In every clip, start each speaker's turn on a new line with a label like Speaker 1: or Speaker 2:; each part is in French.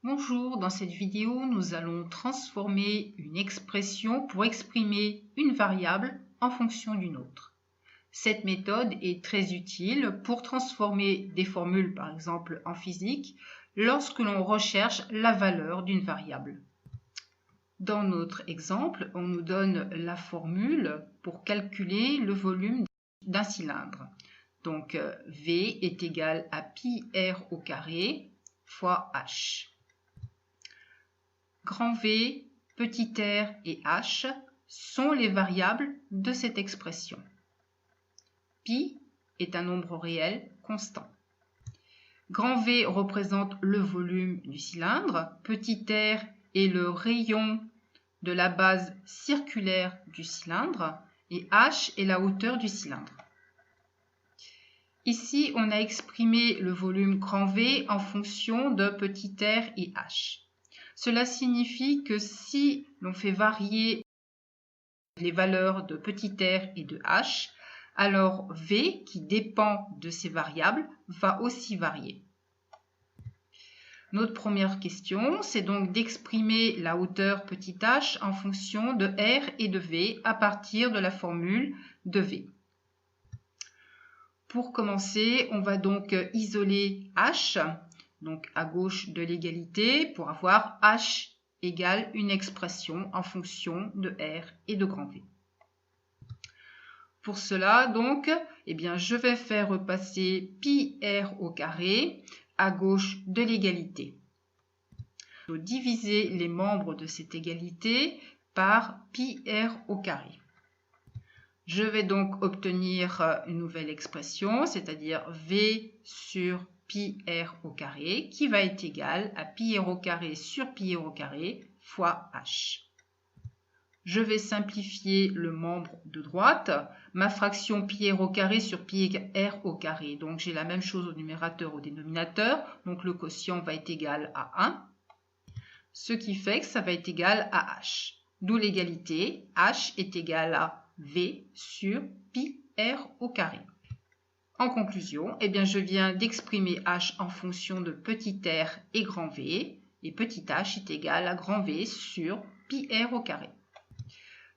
Speaker 1: Bonjour, dans cette vidéo, nous allons transformer une expression pour exprimer une variable en fonction d'une autre. Cette méthode est très utile pour transformer des formules, par exemple en physique, lorsque l'on recherche la valeur d'une variable. Dans notre exemple, on nous donne la formule pour calculer le volume d'un cylindre. Donc, V est égal à pi r au carré fois h. Grand V, petit r et h sont les variables de cette expression. Pi est un nombre réel constant. Grand V représente le volume du cylindre, petit r est le rayon de la base circulaire du cylindre et h est la hauteur du cylindre. Ici, on a exprimé le volume grand V en fonction de petit r et h. Cela signifie que si l'on fait varier les valeurs de petit r et de h, alors V, qui dépend de ces variables, va aussi varier. Notre première question, c'est donc d'exprimer la hauteur petit h en fonction de r et de v à partir de la formule de v. Pour commencer, on va donc isoler h, donc à gauche de l'égalité, pour avoir h égale une expression en fonction de r et de grand V. Pour cela, donc, je vais faire repasser pi r au carré à gauche de l'égalité. Il faut diviser les membres de cette égalité par pi r au carré. Je vais donc obtenir une nouvelle expression, c'est-à-dire v sur pi r au carré, qui va être égal à pi r au carré sur pi r au carré fois h. Je vais simplifier le membre de droite, ma fraction pi r au carré sur pi r au carré. Donc j'ai la même chose au numérateur, au dénominateur, donc le quotient va être égal à 1, ce qui fait que ça va être égal à h. D'où l'égalité, h est égal à v sur pi r au carré. En conclusion, je viens d'exprimer h en fonction de petit r et grand V, et petit h est égal à grand V sur pi r au carré.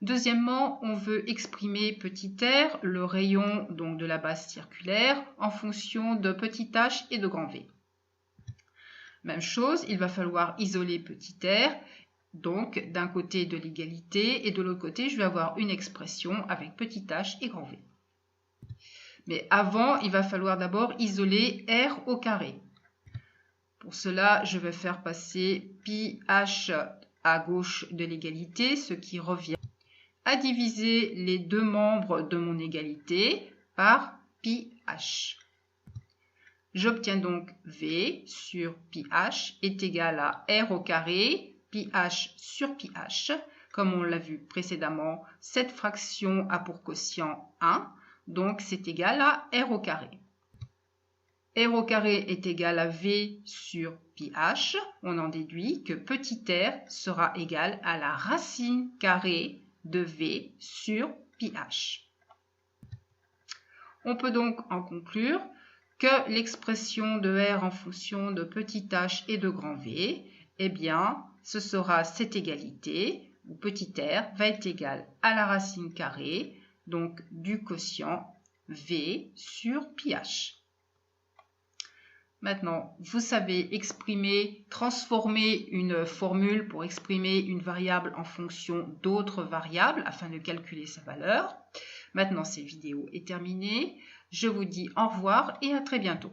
Speaker 1: Deuxièmement, on veut exprimer petit r, le rayon donc de la base circulaire, en fonction de petit h et de grand V. Même chose, il va falloir isoler petit r, donc d'un côté de l'égalité, et de l'autre côté, je vais avoir une expression avec petit h et grand V. Mais avant, il va falloir d'abord isoler r au carré. Pour cela, je vais faire passer pi h à gauche de l'égalité, ce qui revient à diviser les deux membres de mon égalité par pi h. J'obtiens donc v sur pi h est égal à r au carré, pi h sur pi h. Comme on l'a vu précédemment, cette fraction a pour quotient 1, donc c'est égal à r au carré. R au carré est égal à v sur pi h. On en déduit que petit r sera égal à la racine carrée de v sur pi h. On peut donc en conclure que l'expression de r en fonction de petit h et de grand V, ce sera cette égalité où petit r va être égal à la racine carrée, donc du quotient v sur pi h. Maintenant, vous savez transformer une formule pour exprimer une variable en fonction d'autres variables afin de calculer sa valeur. Maintenant, cette vidéo est terminée. Je vous dis au revoir et à très bientôt.